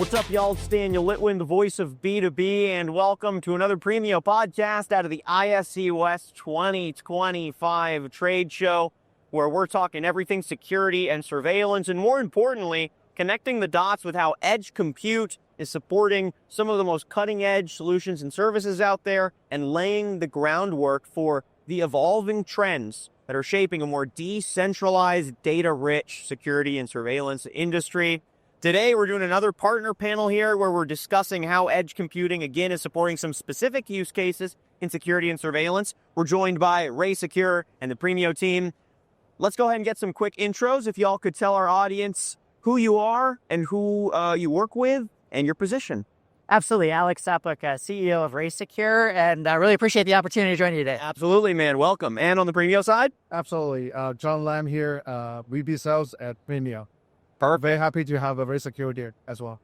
What's up, y'all? It's Daniel Litwin, the voice of B2B, and welcome to another Premio podcast out of the ISC West 2025 trade show, where we're talking everything security and surveillance, and more importantly, connecting the dots with how edge compute is supporting some of the most cutting-edge solutions and services out there, and laying the groundwork for the evolving trends that are shaping a more decentralized, data-rich security and surveillance industry. Today, we're doing another partner panel here where we're discussing how edge computing, again, is supporting some specific use cases in security and surveillance. We're joined by RaySecur and the Premio team. Let's go ahead and get some quick intros. If y'all could tell our audience who you are and who you work with and your position. Absolutely. Alex Saplik, CEO of RaySecur, and I really appreciate the opportunity to join you today. Absolutely, man. Welcome. And on the Premio side? Absolutely. John Lam here, VP Sales at Premio. Perfect. Very happy to have a RaySecur here as well.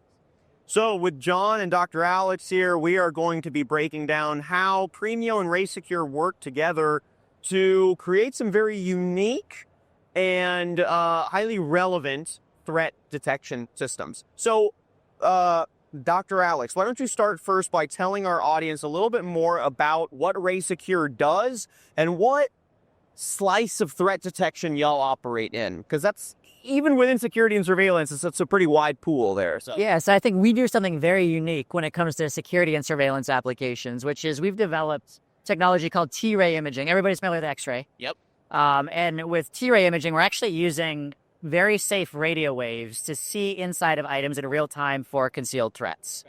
So with John and Dr. Alex here, we are going to be breaking down how Premio and RaySecur work together to create some very unique and highly relevant threat detection systems. So, Dr. Alex, why don't you start first by telling our audience a little bit more about what RaySecur does and what slice of threat detection y'all operate in? Because that's, even within security and surveillance, it's a pretty wide pool there. So. Yeah, so I think we do something very unique when it comes to security and surveillance applications, which is we've developed technology called T-ray imaging. Everybody's familiar with X-ray. Yep. And with T-ray imaging, we're actually using very safe radio waves to see inside of items in real time for concealed threats.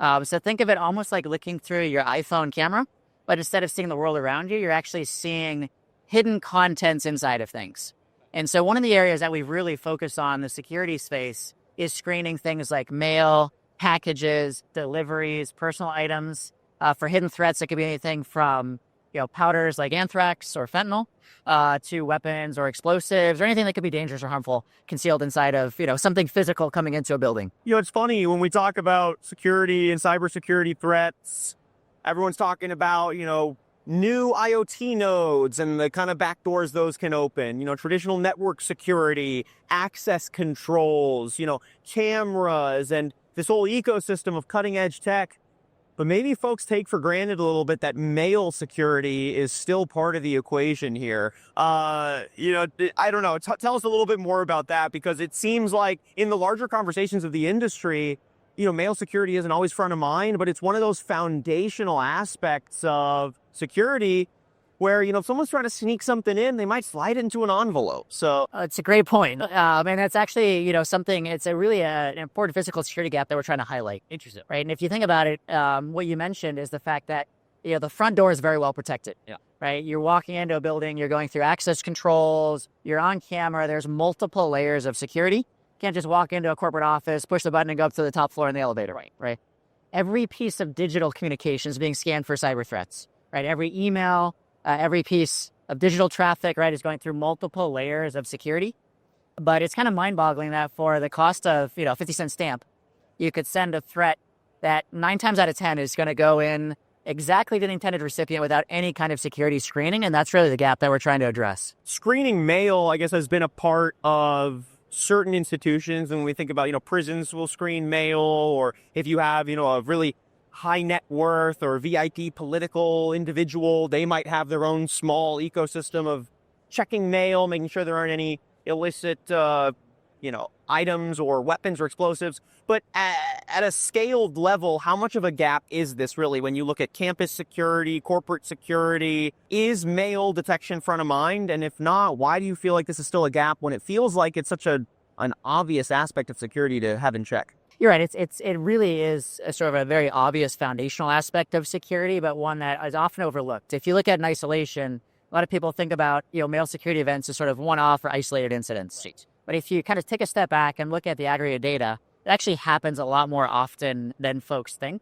Right. So think of it almost like looking through your iPhone camera, but instead of seeing the world around you, you're actually seeing hidden contents inside of things. And so one of the areas that we've really focused on the security space is screening things like mail, packages, deliveries, personal items for hidden threats. That could be anything from powders like anthrax or fentanyl to weapons or explosives or anything that could be dangerous or harmful concealed inside of something physical coming into a building. It's funny when we talk about security and cybersecurity threats, everyone's talking about new IoT nodes and the kind of backdoors those can open, traditional network security, access controls, cameras, and this whole ecosystem of cutting edge tech. But maybe folks take for granted a little bit that mail security is still part of the equation here. I don't know. Tell us a little bit more about that, because it seems like in the larger conversations of the industry, mail security isn't always front of mind, but it's one of those foundational aspects of security where, if someone's trying to sneak something in, they might slide it into an envelope. So it's a great point. And it's actually, something, it's a really an important physical security gap that we're trying to highlight. Interesting. Right. And if you think about it, what you mentioned is the fact that, the front door is very well protected. Yeah. Right. You're walking into a building, you're going through access controls, you're on camera, there's multiple layers of security. You can't just walk into a corporate office, push the button and go up to the top floor in the elevator. Right. Every piece of digital communication is being scanned for cyber threats. Right. Every email, every piece of digital traffic, right, is going through multiple layers of security. But it's kind of mind-boggling that for the cost of, 50-cent stamp, you could send a threat that 9 times out of 10 is going to go in exactly to the intended recipient without any kind of security screening. And that's really the gap that we're trying to address. Screening mail, I guess, has been a part of certain institutions. When we think about, prisons will screen mail, or if you have, a really high net worth or VIP political individual, they might have their own small ecosystem of checking mail, making sure there aren't any illicit, items or weapons or explosives. But at a scaled level, how much of a gap is this really when you look at campus security, corporate security? Is mail detection front of mind? And if not, why do you feel like this is still a gap when it feels like it's such an obvious aspect of security to have in check? You're right. It really is a sort of a very obvious foundational aspect of security, but one that is often overlooked. If you look at in isolation, a lot of people think about mail security events as sort of one-off or isolated incidents. Right. But if you kind of take a step back and look at the aggregate data, it actually happens a lot more often than folks think,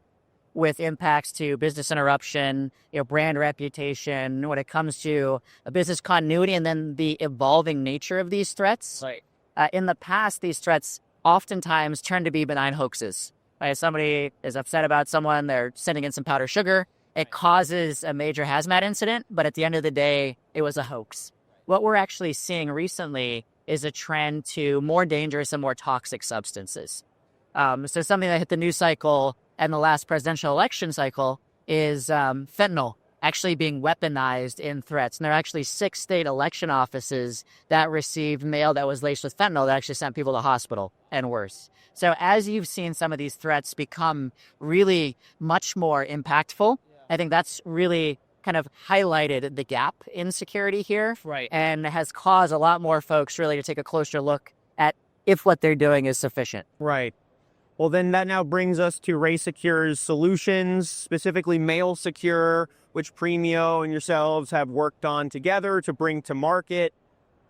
with impacts to business interruption, brand reputation, when it comes to a business continuity, and then the evolving nature of these threats. Right. In the past, these threats oftentimes turn to be benign hoaxes. Right? Somebody is upset about someone, they're sending in some powdered sugar. It causes a major hazmat incident, but at the end of the day, it was a hoax. What we're actually seeing recently is a trend to more dangerous and more toxic substances. So something that hit the news cycle and the last presidential election cycle is fentanyl actually being weaponized in threats. And there are actually 6 state election offices that received mail that was laced with fentanyl that actually sent people to hospital and worse. So as you've seen some of these threats become really much more impactful, I think that's really kind of highlighted the gap in security here. Right. And has caused a lot more folks really to take a closer look at if what they're doing is sufficient. Right. Well, then that now brings us to RaySecur's solutions, specifically MailSecur, which Premio and yourselves have worked on together to bring to market.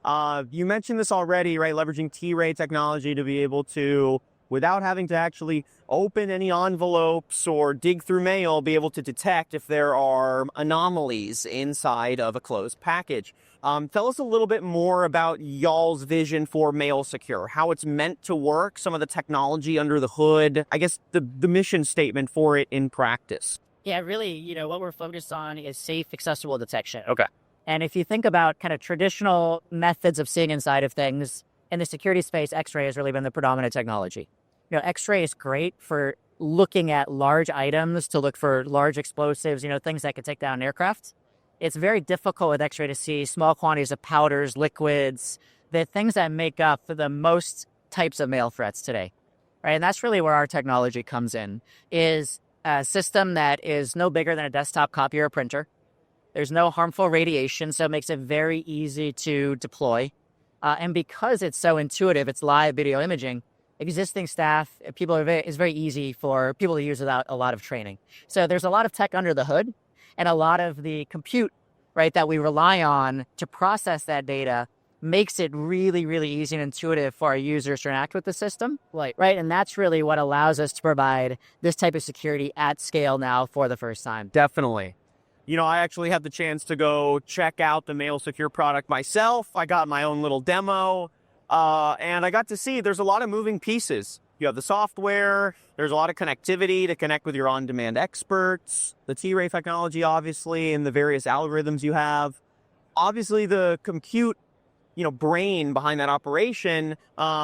You mentioned this already, right? Leveraging T-Ray technology to be able to, without having to actually open any envelopes or dig through mail, be able to detect if there are anomalies inside of a closed package. Tell us a little bit more about y'all's vision for MailSecur, how it's meant to work, some of the technology under the hood, I guess the mission statement for it in practice. Yeah, really, what we're focused on is safe, accessible detection. Okay. And if you think about kind of traditional methods of seeing inside of things, in the security space, X-ray has really been the predominant technology. X-ray is great for looking at large items to look for large explosives, things that could take down aircraft. It's very difficult with X-ray to see small quantities of powders, liquids, the things that make up the most types of mail threats today, right? And that's really where our technology comes in, is a system that is no bigger than a desktop copier or printer. There's no harmful radiation, so it makes it very easy to deploy. And because it's so intuitive, it's live video imaging, existing staff, it's very easy for people to use without a lot of training. So there's a lot of tech under the hood and a lot of the compute, right, that we rely on to process that data makes it really, really easy and intuitive for our users to interact with the system. Right. And that's really what allows us to provide this type of security at scale now for the first time. Definitely. I actually had the chance to go check out the MailSecur product myself. I got my own little demo, and I got to see there's a lot of moving pieces. You have the software, there's a lot of connectivity to connect with your on-demand experts, the T-Ray technology, obviously, and the various algorithms you have. Obviously, the compute, brain behind that operation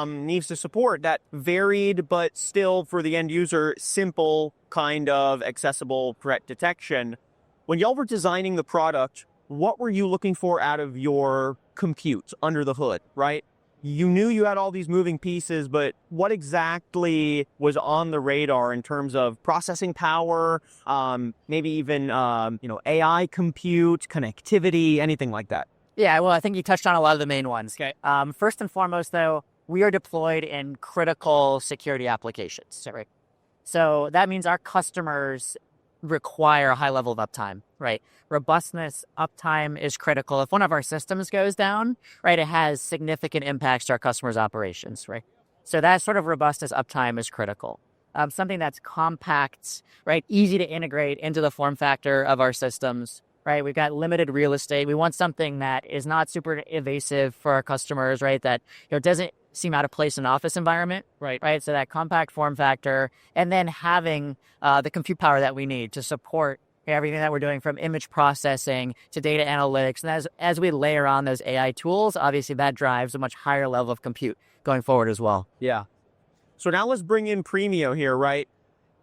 needs to support that varied, but still, for the end user, simple kind of accessible threat detection. When y'all were designing the product, what were you looking for out of your compute under the hood, right? You knew you had all these moving pieces, but what exactly was on the radar in terms of processing power, maybe even, AI compute, connectivity, anything like that? Yeah, well, I think you touched on a lot of the main ones. Okay. First and foremost, though, we are deployed in critical security applications, right? So that means our customers require a high level of uptime, right? Robustness, uptime is critical. If one of our systems goes down, right, it has significant impacts to our customers' operations, right? So that sort of robustness, uptime is critical. Something that's compact, right, easy to integrate into the form factor of our systems, right? We've got limited real estate. We want something that is not super evasive for our customers, right? That doesn't seem out of place in an office environment, right? So that compact form factor, and then having the compute power that we need to support everything that we're doing from image processing to data analytics. And as we layer on those AI tools, obviously that drives a much higher level of compute going forward as well. Yeah. So now let's bring in Premio here, right?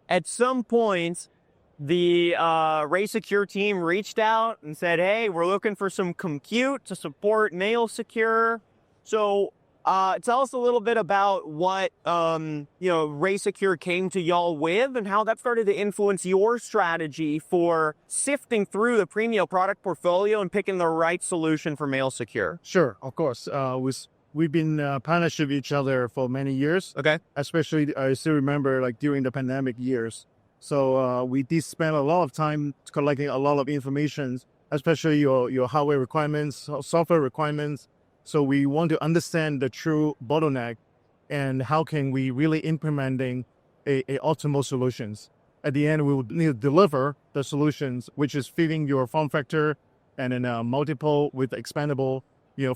At some point, the RaySecur team reached out and said, hey, we're looking for some compute to support MailSecur. So tell us a little bit about what, RaySecur came to y'all with and how that started to influence your strategy for sifting through the Premio product portfolio and picking the right solution for MailSecur. Sure, of course. We've been partnership with each other for many years. Okay. Especially, I still remember during the pandemic years. So we did spend a lot of time collecting a lot of information, especially your hardware requirements, software requirements. So we want to understand the true bottleneck and how can we really implementing a optimal solutions. At the end, we will need to deliver the solutions, which is fitting your form factor and then multiple with expandable,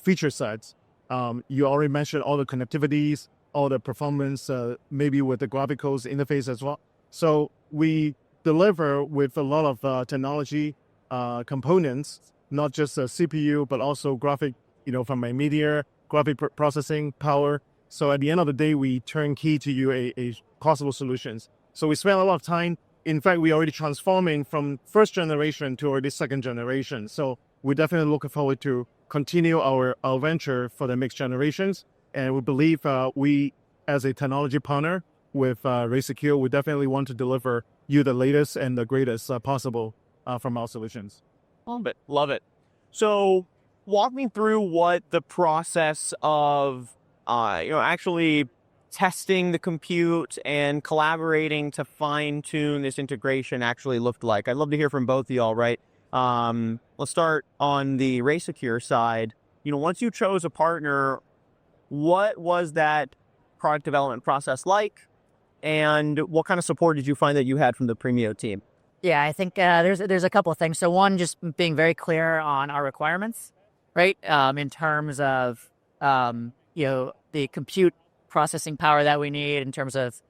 feature sets. You already mentioned all the connectivities, all the performance, maybe with the graphical interface as well. So we deliver with a lot of technology components, not just a CPU, but also graphic, from a media, graphic processing power, So at the end of the day, we turnkey to you a possible solutions. So we spend a lot of time. In fact, we already transforming from first generation to already second generation. So we're definitely looking forward to continue our venture for the next generations. And we believe we, as a technology partner with RaySecur, we definitely want to deliver you the latest and the greatest possible from our solutions. Love it. Love it. So walk me through what the process of, actually testing the compute and collaborating to fine tune this integration actually looked like. I'd love to hear from both of y'all, right? Let's start on the RaySecur side. Once you chose a partner, what was that product development process like? And what kind of support did you find that you had from the Premio team? Yeah, I think there's a couple of things. So one, just being very clear on our requirements, right? In terms of the compute processing power that we need, in terms of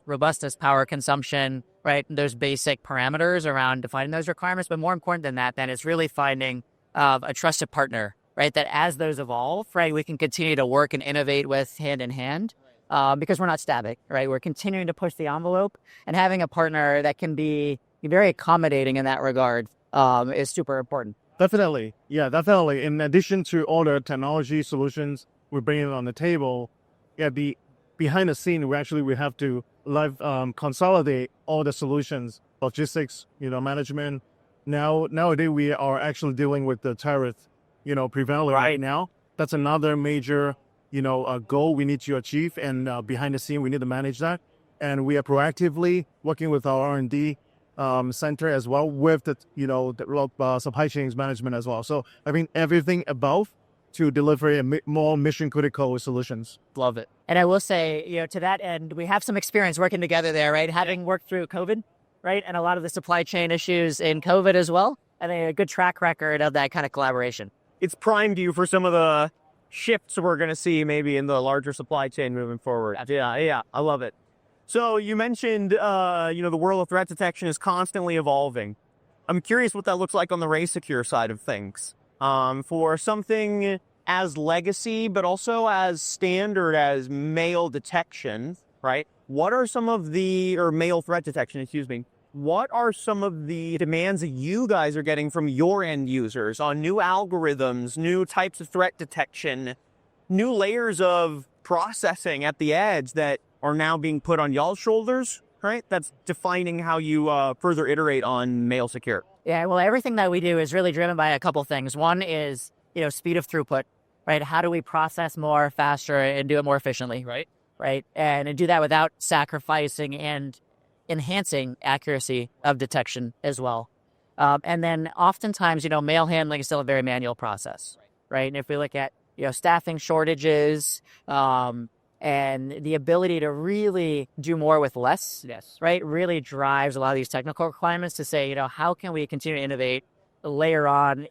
robustness, power consumption, right? And those basic parameters around defining those requirements. But more important than that, then it's really finding a trusted partner, right? That as those evolve, right, we can continue to work and innovate with hand in hand. Because we're not static, right? We're continuing to push the envelope, and having a partner that can be very accommodating in that regard is super important. Definitely. Yeah, definitely. In addition to all the technology solutions we're bringing on the table, behind the scene, we have to consolidate all the solutions, logistics, management. Nowadays, we are actually dealing with the tariff, prevailing right now. That's another major a goal we need to achieve, and behind the scene we need to manage that. And we are proactively working with our R&D center as well, with the supply chains management as well. So I think everything above to deliver more mission critical solutions. Love it. And I will say, to that end, we have some experience working together there, right? Having worked through COVID, right, and a lot of the supply chain issues in COVID as well, and a good track record of that kind of collaboration. It's primed you for some of the shifts we're going to see maybe in the larger supply chain moving forward. Yeah, I love it. So you mentioned, the world of threat detection is constantly evolving. I'm curious what that looks like on the RaySecur side of things. For something as legacy, but also as standard as mail detection, right? What are some of or mail threat detection, excuse me. What are some of the demands that you guys are getting from your end users on new algorithms, new types of threat detection, new layers of processing at the edge that are now being put on y'all's shoulders, right? That's defining how you further iterate on MailSecur. Yeah, well, everything that we do is really driven by a couple things. One is, speed of throughput, right? How do we process more faster and do it more efficiently, right? Right, and do that without sacrificing and enhancing accuracy of detection as well. And then oftentimes, mail handling is still a very manual process, right? And if we look at, staffing shortages and the ability to really do more with less, yes, right, really drives a lot of these technical requirements to say, how can we continue to innovate, layer on,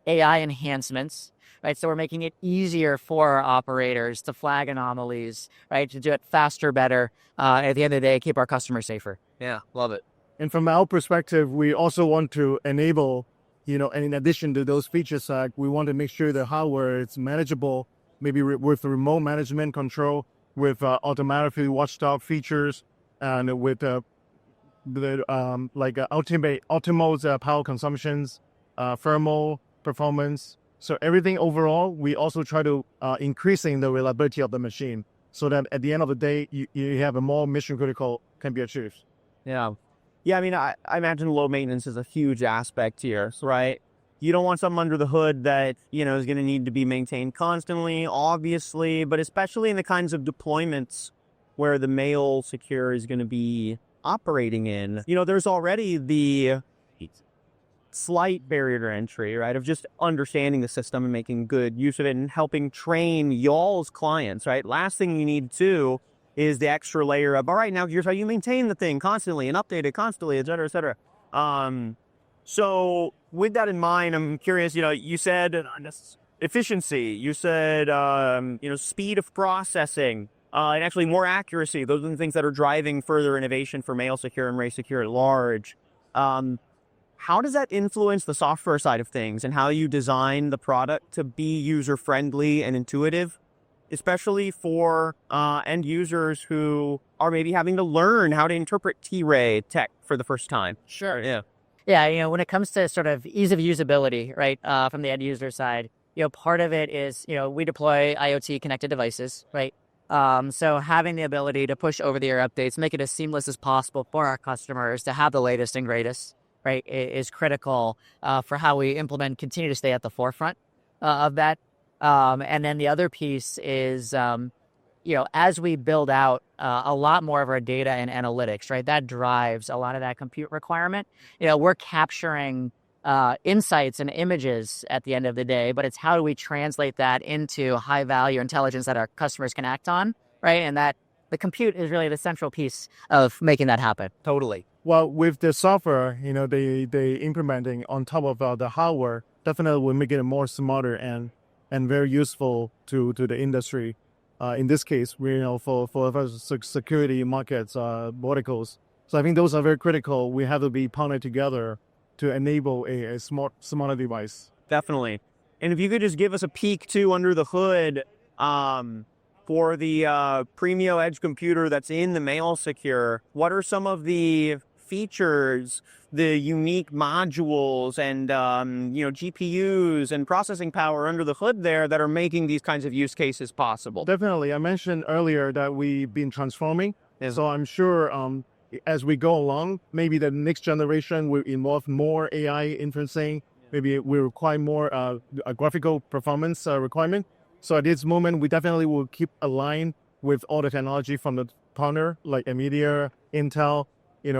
AI enhancements, right? So we're making it easier for our operators to flag anomalies, right? To do it faster, better. At the end of the day, keep our customers safer. Yeah, love it. And from our perspective, we also want to enable, and in addition to those features, we want to make sure the hardware is manageable, maybe with remote management control, with automatically watchdog features, and with optimal power consumptions, thermal performance. So everything overall, we also try to increasing the reliability of the machine, so that at the end of the day, you have a more mission critical can be achieved. Yeah. I mean, I imagine low maintenance is a huge aspect here, right? You don't want something under the hood that, is going to need to be maintained constantly, obviously, but especially in the kinds of deployments where the MailSecur is going to be operating in. There's already the slight barrier to entry, right, of just understanding the system and making good use of it and helping train y'all's clients, right? Last thing you need to is the extra layer of, all right, now here's how you maintain the thing constantly and update it constantly, et cetera, et cetera. So with that in mind, I'm curious, you said efficiency, you said, speed of processing, and actually more accuracy. Those are the things that are driving further innovation for MailSecur and RaySecur at large. How does that influence the software side of things and how you design the product to be user-friendly and intuitive? especially for end users who are maybe having to learn how to interpret T-Ray tech for the first time. Sure. Yeah. Yeah, when it comes to sort of ease of usability, right, from the end user side, part of it is, we deploy IoT connected devices, right? So having the ability to push over-the-air updates, make it as seamless as possible for our customers to have the latest and greatest, right, is critical for how we implement, continue to stay at the forefront of that. And then the other piece is, as we build out a lot more of our data and analytics, right, that drives a lot of that compute requirement. We're capturing insights and images at the end of the day, but it's how do we translate that into high value intelligence that our customers can act on, right? And that the compute is really the central piece of making that happen. Totally. Well, with the software, they implementing on top of the hardware, definitely will make it more smarter and very useful to the industry. In this case, for security markets, verticals. So I think those are very critical. We have to be partnered together to enable a smarter device. Definitely. And if you could just give us a peek too under the hood for the Premio Edge computer that's in the MailSecur, what are some of the features, the unique modules and GPUs and processing power under the hood there that are making these kinds of use cases possible? Definitely. I mentioned earlier that we've been transforming. Yeah. So I'm sure as we go along, maybe the next generation will involve more AI inferencing. Maybe we require more a graphical performance requirement. So at this moment, we definitely will keep aligned with all the technology from the partner like NVIDIA, Intel,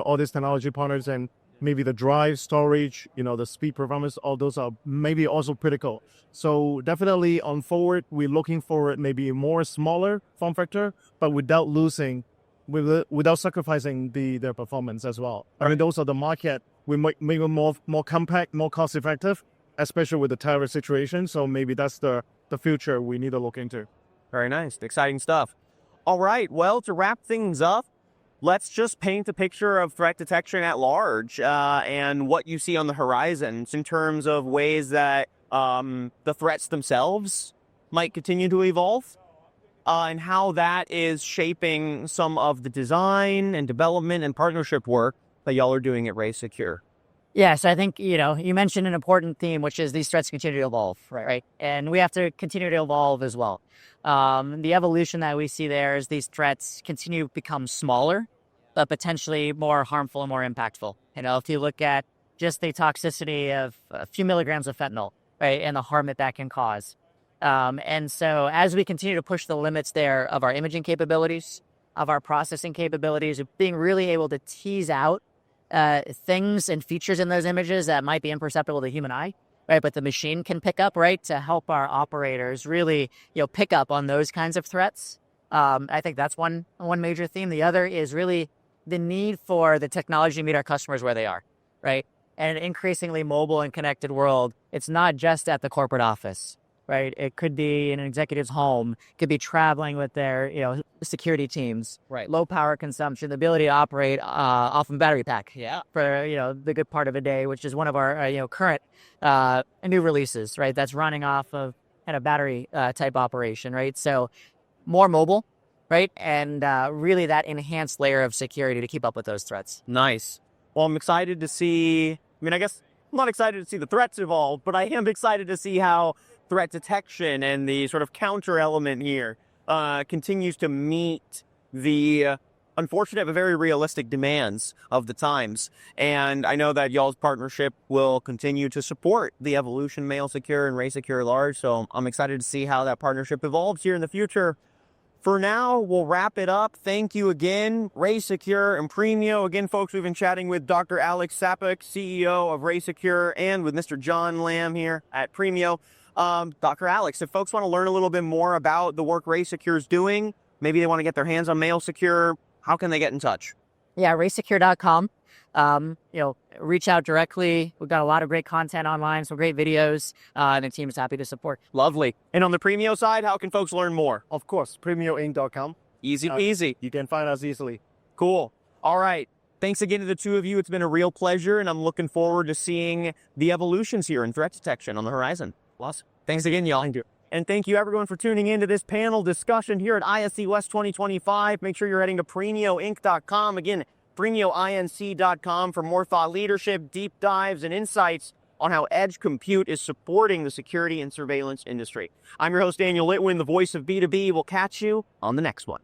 all these technology partners, and maybe the drive, storage, the speed performance, all those are maybe also critical. So definitely on forward, we're looking for maybe a more smaller form factor, but without sacrificing their performance as well. I mean, those are the market. We make it more compact, more cost effective, especially with the tariff situation. So maybe that's the future we need to look into. Very nice. Exciting stuff. All right. Well, to wrap things up, let's just paint a picture of threat detection at large and what you see on the horizons in terms of ways that the threats themselves might continue to evolve and how that is shaping some of the design and development and partnership work that y'all are doing at RaySecur. Yes, I think, you mentioned an important theme, which is these threats continue to evolve, right? And we have to continue to evolve as well. The evolution that we see there is these threats continue to become smaller, but potentially more harmful and more impactful. If you look at just the toxicity of a few milligrams of fentanyl, right, and the harm that can cause. And so as we continue to push the limits there of our imaging capabilities, of our processing capabilities, of being really able to tease out things and features in those images that might be imperceptible to the human eye, right? But the machine can pick up, right, to help our operators really, pick up on those kinds of threats. I think that's one major theme. The other is really the need for the technology to meet our customers where they are, right? And an increasingly mobile and connected world, it's not just at the corporate office, right? It could be in an executive's home, it could be traveling with their, security teams, right? Low power consumption, the ability to operate off of a battery pack, for the good part of a day, which is one of our current new releases, right? That's running off of kind of battery type operation, right? So more mobile, right? And really that enhanced layer of security to keep up with those threats. Nice. Well, I'm excited to see. I guess I'm not excited to see the threats evolve, but I am excited to see how threat detection and the sort of counter element here continues to meet the unfortunate but very realistic demands of the times. And I know that y'all's partnership will continue to support the evolution MailSecur and RaySecur at large. So I'm excited to see how that partnership evolves here in the future. For now, we'll wrap it up. Thank you again, RaySecur and Premio. Again, folks, we've been chatting with Dr. Alex Sapek, CEO of RaySecur, and with Mr. John Lamb here at Premio. Dr. Alex, if folks want to learn a little bit more about the work RaySecur is doing, maybe they want to get their hands on MailSecur, how can they get in touch? Yeah, RaySecur.com. Reach out directly. We've got a lot of great content online, some great videos, and the team is happy to support. Lovely. And on the Premio side, how can folks learn more? Of course, premioinc.com. Easy peasy. You can find us easily. Cool. All right. Thanks again to the two of you. It's been a real pleasure, and I'm looking forward to seeing the evolutions here in threat detection on the horizon. Awesome. Thanks again, y'all. Thank you. And thank you everyone for tuning in to this panel discussion here at ISC West 2025. Make sure you're heading to premioinc.com. Again, premioinc.com for more thought leadership, deep dives, and insights on how edge compute is supporting the security and surveillance industry. I'm your host, Daniel Litwin, the voice of B2B. We'll catch you on the next one.